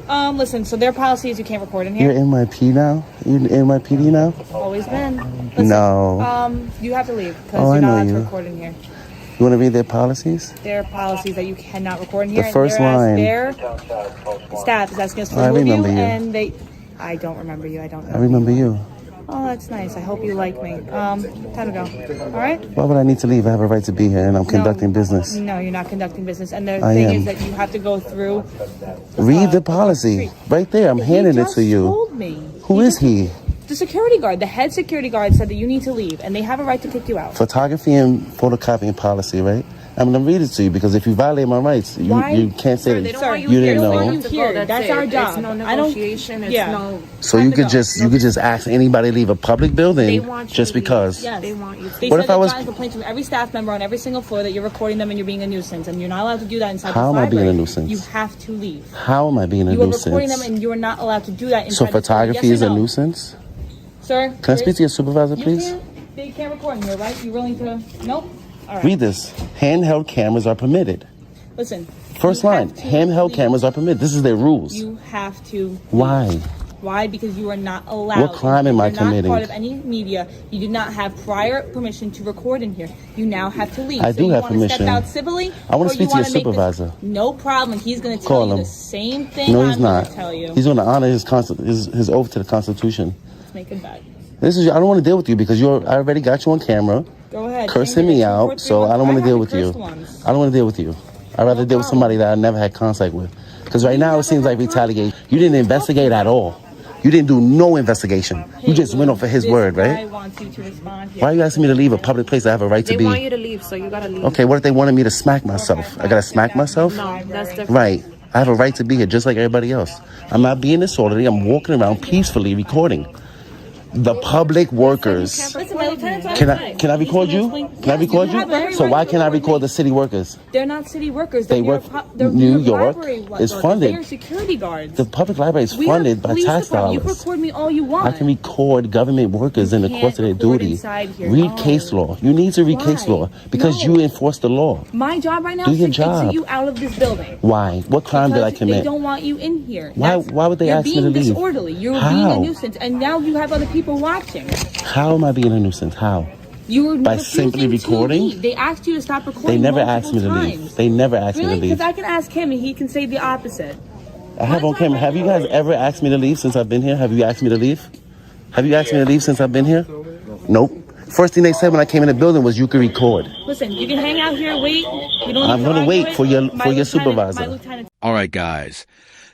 Listen, so their policy is you can't record in here. You're NYPD now? You're NYPD now? Always been. Listen, no. You have to leave because you're not allowed to record in here. You want to read their policies? Their policies that you cannot record in here. The first line. Their staff is asking us for review, and I don't remember you. I remember you. Oh, that's nice. I hope you like me. Time to go. All right? Why would I need to leave? I have a right to be here, and I'm conducting business. No, you're not conducting business. And the thing is that you have to go through. Read the policy right there. I'm handing it to you. Told me. Who is he? The security guard, the head security guard said that you need to leave, and they have a right to kick you out. Photography and photocopying policy, right? I'm going to read it to you because if you violate my rights, you can't say that you didn't know. That's our job. It's no negotiation. It's no. So you could just ask anybody to leave a public building just because. Yes. They want you to. They what said if I was complaints from every staff member on every single floor that you're recording them and you're being a nuisance, and you're not allowed to do that inside the library. How am I being a nuisance? You have to leave. How am I being a nuisance? You are recording them and you are not allowed to do that inside. So photography is a nuisance? Sir, can I speak to your supervisor, please? They can't record in here, right? You willing to? Nope. All right. Read this. Handheld cameras are permitted. Listen. First line. Handheld cameras are permitted. This is their rules. You have to. Why? Why? Because you are not allowed. What crime am I committing? You're not part of any media. You do not have prior permission to record in here. You now have to leave. I do have permission. Step out civilly. I want to speak to your supervisor. No problem. He's going to tell you the same thing. No, he's not. Tell you. He's going to honor his oath to the Constitution. Let's make it bad. I don't want to deal with you because I already got you on camera. Go ahead. Cursing me out, so I don't want to deal with you. I don't want to deal with you. I'd rather deal with somebody that I never had contact with. Because right now it seems like retaliation. You didn't investigate at all. You didn't do no investigation. You just went off of his word, right? Why are you asking me to leave a public place I have a right to be? They want you to leave, so you gotta leave. Okay, what if they wanted me to smack myself? I gotta smack myself? No, that's different. Right. I have a right to be here just like everybody else. I'm not being disorderly. I'm walking around peacefully recording. The public workers. Can I record you? Can I record you? So why can't I record the city workers? They're not city workers. They work. New York is funded. They're security guards. The public library is funded by tax dollars. You can record me all you want. I can record government workers in the course of their duty. Read case law. You need to read case law because you enforce the law. My job right now is to get you out of this building. Why? What crime did I commit? They don't want you in here. Why would they ask me to leave? You're being disorderly. You're being a nuisance, and now you have other people watching. How am I being a nuisance? How? You were by simply recording. They asked you to stop recording. They never asked me to leave. They never asked me to leave. Because I can ask him and he can say the opposite. I have on camera. Have you guys ever asked me to leave since I've been here? Have you asked me to leave? Have you asked me to leave since I've been here? Nope. First thing they said when I came in the building was you can record. Listen, you can hang out here, wait. I'm going to wait for your supervisor. All right, guys.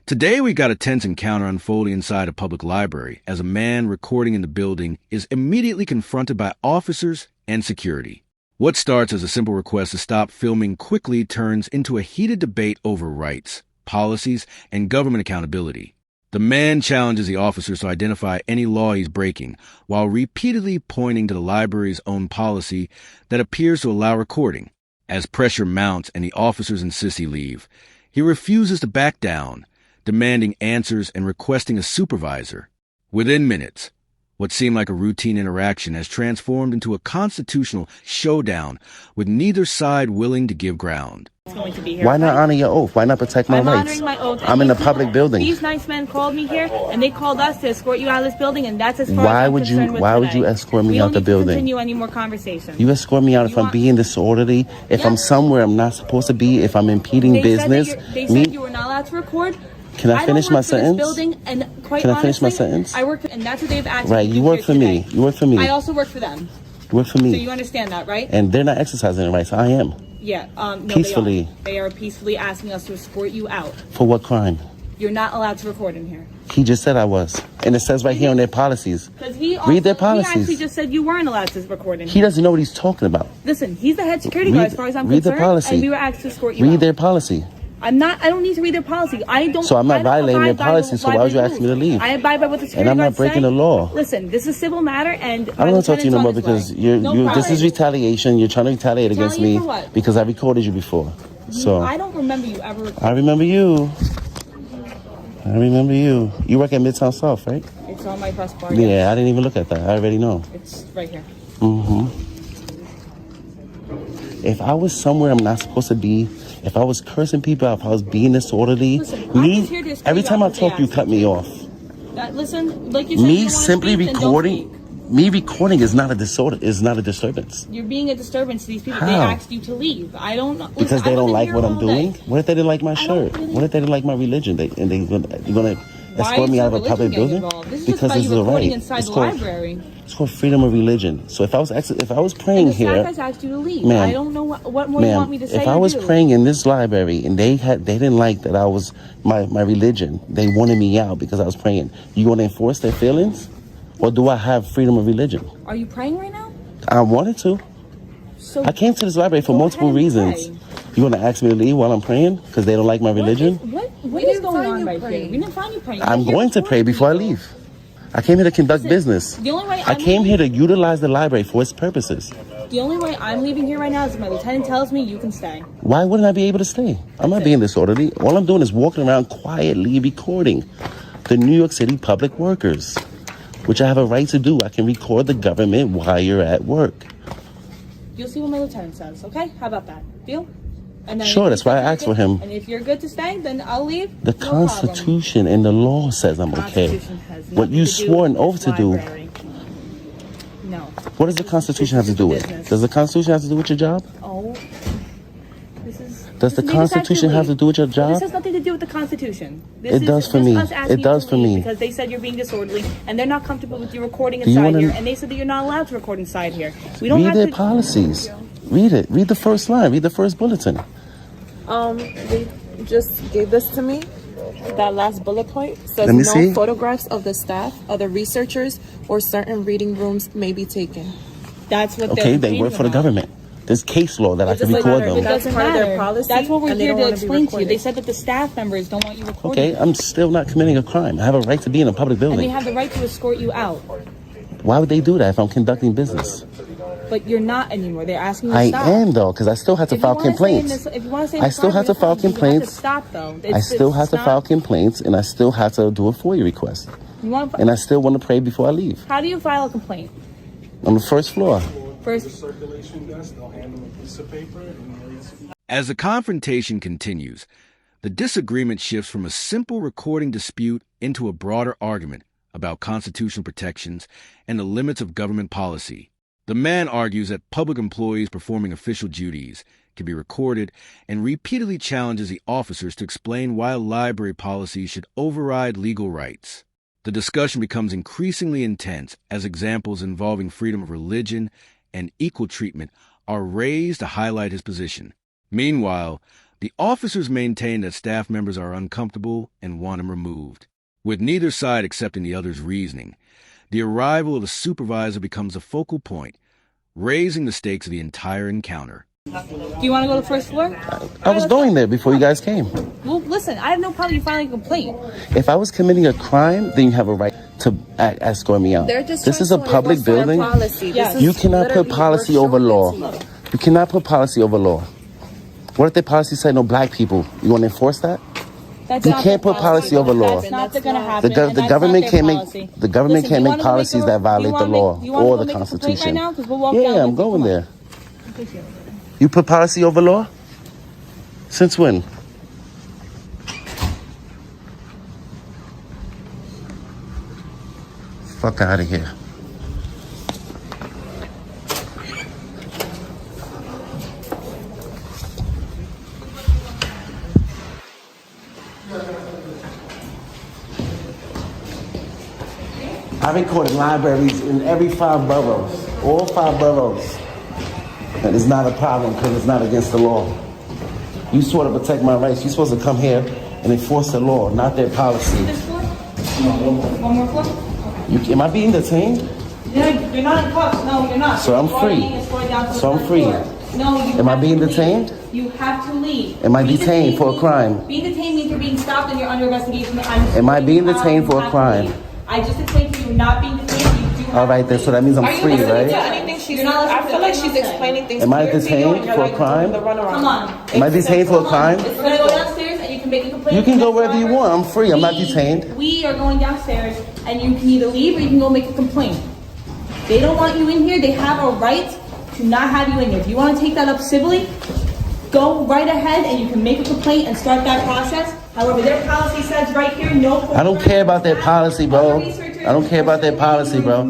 Today we got a tense encounter unfolding inside a public library as a man recording in the building is immediately confronted by officers and security. What starts as a simple request to stop filming quickly turns into a heated debate over rights, policies, and government accountability. The man challenges the officers to identify any law he's breaking while repeatedly pointing to the library's own policy that appears to allow recording. As pressure mounts and the officers insist he leave, he refuses to back down, demanding answers and requesting a supervisor. Within minutes, what seemed like a routine interaction has transformed into a constitutional showdown with neither side willing to give ground. Why not honor your oath? Why not protect my rights? I'm honoring my oath. I'm in a public building. These nice men called me here, and they called us to escort you out of this building, and that's as far why as would you? Why would you escort me out the building? We don't need to continue any more conversation. You escort me out if I'm being disorderly, if I'm somewhere I'm not supposed to be, if I'm impeding business. They said you were not allowed to record. Can I finish my sentence? Can I finish my sentence? I work, and that's what they've asked. Right, you work for me. You work for me. I also work for them. You work for me. So you understand that, right? And they're not exercising their rights. I am. Yeah. No, peacefully. They are peacefully asking us to escort you out. For what crime? You're not allowed to record in here. He just said I was. And it says right here on their policies. Read their policies. He actually just said you weren't allowed to record in here. He doesn't know what he's talking about. Listen, he's the head security guard as far as I'm concerned. Read the policy. And we were asked to escort you out. Read their policy. I don't need to read their policy. So I'm not violating their policy, so why would you ask me to leave? I abide by what the security and I'm not breaking the law. Listen, this is a civil matter, and I don't want to talk to you no more because this is retaliation. You're trying to retaliate against me because I recorded you before. So I don't remember you ever recording. I remember you. I remember you. You work at Midtown South, right? It's on my press bar. Yeah, I didn't even look at that. I already know. It's right here. If I was somewhere I'm not supposed to be, if I was cursing people, if I was being disorderly, Listen, I'm just here to escort every you time out I of the talk, you gas cut me off. Listen, like you said, you Me don't wanna simply speak, then don't recording, speak. me recording is not a disorder. Is not a disturbance. You're being a disturbance to these people. How? They asked you to leave. I don't know. Because Listen, they I don't wasn't like here what I'm all doing. day. What if they didn't like my I don't shirt? really- What if they didn't like my religion? They're gonna Why escort is me your out of a religion public getting building? involved? This is Because just about this you is a recording right. inside It's the called, library. it's called freedom of religion. So if I was praying And the here, staff has asked you to leave. Ma'am, I don't know what more you want me to say. if I or was do. praying in this library and they didn't like that I was my religion, they wanted me out because I was praying. You want to enforce their feelings, or do I have freedom of religion? Are you praying right now? I wanted to. So I came to this library for go multiple ahead and reasons. pray. You want to ask me to leave while I'm praying because they don't like my religion? What is going on right here? We didn't find you praying. I'm You're here going to pray recording before I people. leave. I came here to conduct business. The only way I came here to utilize the library for its purposes. The only way I'm leaving here right now is if my lieutenant tells me you can stay. Why wouldn't I be able to stay? I'm not being disorderly. All I'm doing is walking around quietly recording the New York City public workers, which I have a right to do. I can record the government while you're at work. You'll see what my lieutenant says, okay? How about that? Deal? And then Sure, that's why I asked for him. And if you're good to stay, then I'll leave. The No problem. Constitution and the law says I'm okay. Constitution has What nothing you to do swore an with oath this to do. library. No. What does the Constitution have to do with? Business. Does the Constitution have to do with your job? Oh. This is. Does the they just Constitution have to do with your This job? has nothing to do with the Constitution. This It is does for just me. us asking It does you to for leave me. Because they said you're being disorderly, and they're not comfortable with you recording Do you inside wanna- here, and they said that you're not allowed to record inside here. We don't Read have their to. policies. Read it. Read the first line. Read the first bulletin. They just gave this to me. That last bullet point says Let me no see. photographs of the staff, other researchers, or certain reading rooms may be taken. That's what. Okay, they're they work for the about. government. There's case law that I can doesn't record matter. It them. That's doesn't part of their matter. policy, That's what we're and they here don't to wanna be explain to you. recorded. They said that the staff members don't want you recording. Okay, I'm still not committing a crime. I have a right to be in a public And they building. have the right to escort you out. Why would they do that if I'm conducting business? But you're not anymore. They're asking you to I stop. am though, because I still have to If you file wanna stay in complaints. this- if you want to stay in I this still have to library, file that's fine. You complaints. have to stop though. I still have to file complaints, and I still have to do a FOIA request. You want? And I still want to pray before I leave. How do you file a complaint? On the first floor. First, Circulation desk, they'll hand them a piece of paper and As the confrontation continues, the disagreement shifts from a simple recording dispute into a broader argument about constitutional protections and the limits of government policy. The man argues that public employees performing official duties can be recorded and repeatedly challenges the officers to explain why library policy should override legal rights. The discussion becomes increasingly intense as examples involving freedom of religion and equal treatment are raised to highlight his position. Meanwhile, the officers maintain that staff members are uncomfortable and want him removed. With neither side accepting the other's reasoning, the arrival of a supervisor becomes a focal point, raising the stakes of the entire encounter. do you want to go to the first floor? I was going there before you guys came. Well, listen, I have no problem you filing a complaint. If I was committing a crime, then you have a right to escort me out. They're just This is trying a to public enforce their building. policy. Yes. This is You cannot put literally policy we're over showing law. it to you. You cannot put policy over law. What if the policy said no black people? You want to enforce that? That's You not can't their put policy over law. That's not going to The, happen. gov- and the that's government not their can't policy. make the government Listen, can't you make wanna go policies a- that you violate the wanna law make- you wanna or go the make a complaint Constitution. Right now? 'Cause we'll walk down Yeah, I'm with you. going Come on. there. You put policy over law? Since when? Fuck out of here. I recorded libraries in every 5 boroughs, all 5 boroughs. And it's not a problem because it's not against the law. You swore to protect my rights. You're supposed to come here and enforce the law, not their policy. This floor? One more floor? Am I being detained? No, you're not in cuffs. No, you're not. So I'm You are free. being escorted down to the So I'm first free. floor. No, you Am I have being to leave. detained? You have to leave. Am I Being detained for a means- crime? Being detained means you're being stopped and you're under investigation. Am I being detained for a crime? I just explained to you, not being detained. You do have All right, to then, leave. so that means I'm Are you free, listening right? to anything she's You're not I listening feel to like what she's I'm saying. explaining things Am I clear to you, detained and you're for a like crime? doing the runaround. Come on. Am I detained for a crime? We're gonna go downstairs and you can make a complaint. You can go against wherever you Robert. want. I'm free. I'm not detained. We are going downstairs and you can either leave or you can go make a complaint. They don't want you in here. They have a right to not have you in here. If you want to take that up civilly, go right ahead and you can make a complaint and start that process. However, their policy says right here, no. I don't care about their policy, bro. I don't care about their policy, bro.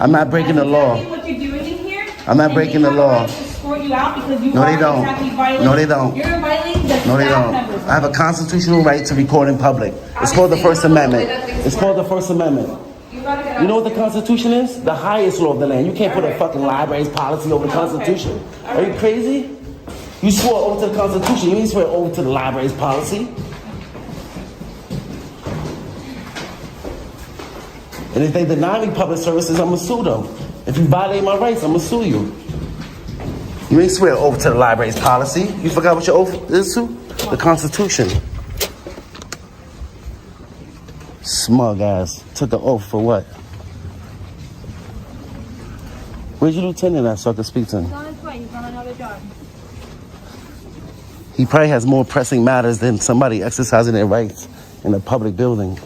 I'm not breaking the law. What you're doing in here, I'm not breaking the law. You out because you No, they are don't. exactly violating. No, they don't. You're violating the No, they staff don't. members. I have a constitutional right to record in public. It's called the First Amendment. It's called the First Amendment. You know what the Constitution is? The highest law of the land. You can't put a fucking library's policy over the Constitution. Are you crazy? You swore over to the Constitution. You didn't swear over to the library's policy. And if they deny me public services, I'm gonna sue them. If you violate my rights, I'm gonna sue you. You ain't swear over to the library's policy. You forgot what your oath is to? The Constitution. Smug ass. Took an oath for what? Where's your lieutenant at so I can speak to him? He's on his way. He's on another job. He probably has more pressing matters than somebody exercising their rights in a public building.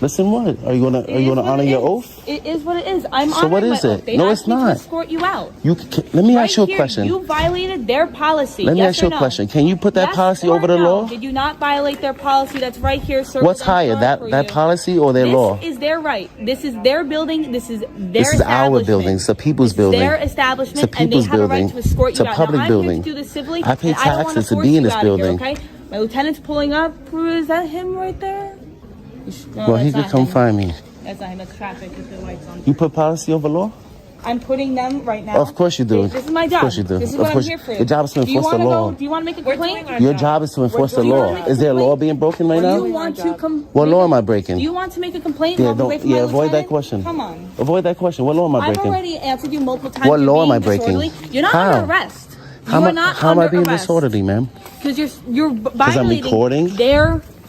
Listen, what? Are you gonna honor your oath? It is what it is. I'm So what honoring is my it? oath. They No, asked it's me to not. escort you out. Let me ask you a Right here, question. You violated their policy. Let me yes ask you or a no? question. Can you put that Yes policy or over the no? law? Did you not violate their policy that's right here? What's higher, that policy or their law? This is their right. This is their building. This is their This is our building. It's a people's building. Their establishment, It's a people's and they have building. a right to escort It's you a out. public now, building. I'm here to do this civilly. I pay and I don't wanna taxes to force be in you this out of here, building. okay? My lieutenant's pulling up. Is that him right there? No, Well, he that's could not come him. find me. That's not him. That's traffic. With the lights on. You put policy over law? I'm putting them right now. Of course you do. This is my job. Of course you do. This is Of what course I'm here for. your job is to Do you enforce the wanna law. Do you want to make a complaint? Your job is to enforce the law. Is there a law being broken right Do now? you want to come? What law am I breaking? Do you want to make a complaint? Yeah, while we wait for my avoid that lieutenant? question. Come on. Avoid that question. What law am I I've breaking? already answered you multiple times. What You're law am I being breaking? disorderly. You're not How? under arrest. You How are am not I being under arrest. disorderly, ma'am? Because you're I'm violating recording?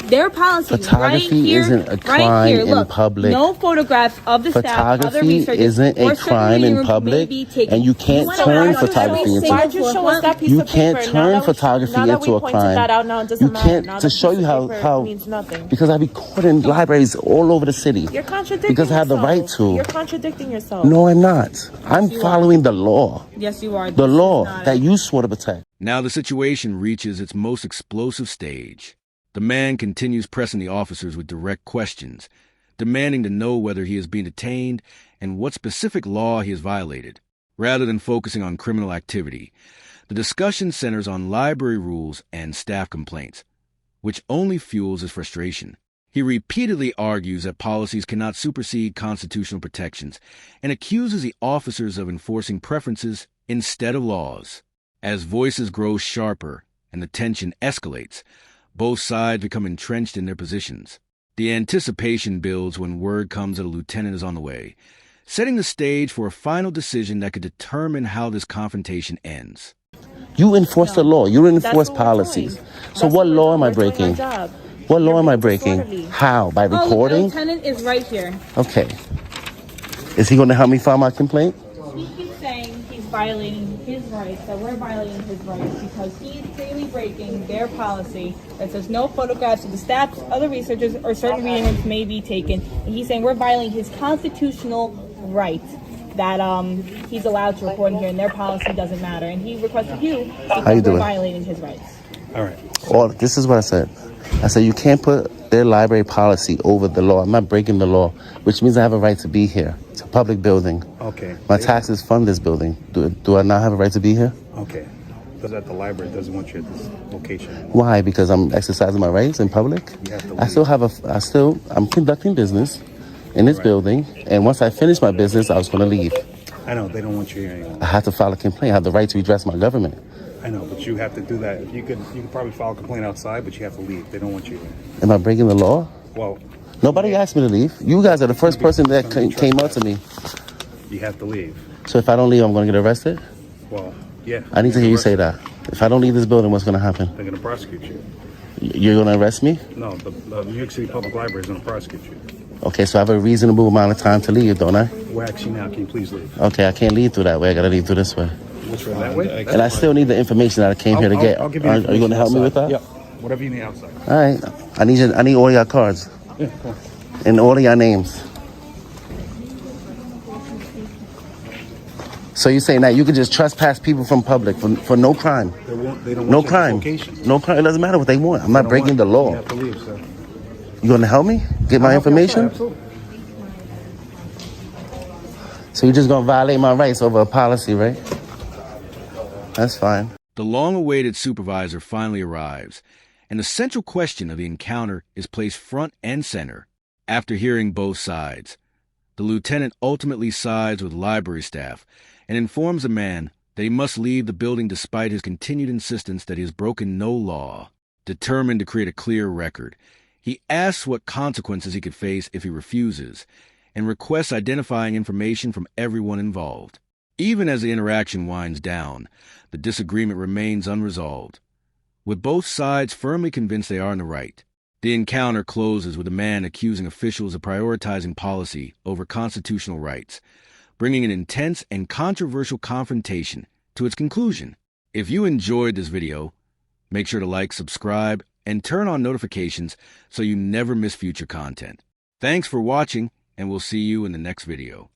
their policy. Photography right here, isn't a right crime here. in Look, public. No photographs of the staff, other Photography researchers, isn't or a certain crime in reading rooms public, may be taken. and you can't wanna turn know photography how to into- say Why'd you show us that piece You of can't paper? turn Now that photography now that into we a pointed crime. that out, now it doesn't You matter. can't Now to the show piece you of paper how means nothing. because I record in libraries all over the city. You're contradicting Because I have the yourself. right to. You're contradicting yourself. No, I'm not. I'm following the law. Yes, you are. The law that you swore to protect. Now the situation reaches its most explosive stage. The man continues pressing the officers with direct questions, demanding to know whether he is being detained and what specific law he has violated. Rather than focusing on criminal activity, the discussion centers on library rules and staff complaints, which only fuels his frustration. He repeatedly argues that policies cannot supersede constitutional protections and accuses the officers of enforcing preferences instead of laws. As voices grow sharper and the tension escalates, both sides become entrenched in their positions. The anticipation builds when word comes that a lieutenant is on the way, setting the stage for a final decision that could determine how this confrontation ends. You enforce the law. You That's enforce what we're policies. doing. So That's what we're law doing. am I We're doing our breaking? job. What law You're am I being breaking? disorderly. How? By The recording? lieutenant is right here. Okay. Is he going to help me file my complaint? He keeps saying he's violating his rights, that we're violating his rights because he's clearly breaking their policy that says no photographs of the staff, other researchers, or certain reading rooms may be taken. And he's saying we're violating his constitutional right that he's allowed to record in here, and their policy doesn't matter. And he requested you because How you we're doing? violating his rights. All right. Well, this is what I said. I said you can't put their library policy over the law. I'm not breaking the law, which means I have a right to be here. It's a public building. Okay. My taxes fund this building. Do I not have a right to be here? Okay. Because at the library doesn't want you at this location. Why? Because I'm exercising my rights in public? You have to I still have I'm conducting business in this building, and once I finish my business, I was going to leave. I know, they don't want you here anymore. I have to file a complaint. I have the right to redress my government. I know, but you have to do that. If you could probably file a complaint outside, but you have to leave. They don't want you here. Am I breaking the law? Well, Nobody asked me to leave. You guys are the first person that came up to me. you have to leave. So if I don't leave, I'm going to get arrested? Well, yeah. I need to hear you say that. If I don't leave this building, what's going to happen? They're going to prosecute you. You're going to arrest me? No, the New York City Public Library is going to prosecute you. Okay, so I have a reasonable amount of time to leave, don't I? We're actually now. Can you please leave? Okay, I can't leave through that way. I got to leave through this way. Which way? That way? And I still need the information that I came here to get. I'll give Are you you going to help me with that? Yeah. Whatever you need outside. All right. I need all your cards Yeah, cool. and all of your names. So you're saying that you could just trespass people from public for no crime? They don't No want your crime. location. No crime. It doesn't matter what they want. I'm not breaking the law. You have to leave, sir. You gonna help me get my information? Absolutely. So you're just gonna violate my rights over a policy, right? That's fine. The long-awaited supervisor finally arrives, and the central question of the encounter is placed front and center. After hearing both sides, the lieutenant ultimately sides with library staff and informs the man that he must leave the building despite his continued insistence that he has broken no law. Determined to create a clear record, he asks what consequences he could face if he refuses, and requests identifying information from everyone involved. Even as the interaction winds down, the disagreement remains unresolved. With both sides firmly convinced they are in the right, the encounter closes with a man accusing officials of prioritizing policy over constitutional rights, bringing an intense and controversial confrontation to its conclusion. If you enjoyed this video, make sure to like, subscribe, and turn on notifications so you never miss future content. Thanks for watching, and we'll see you in the next video.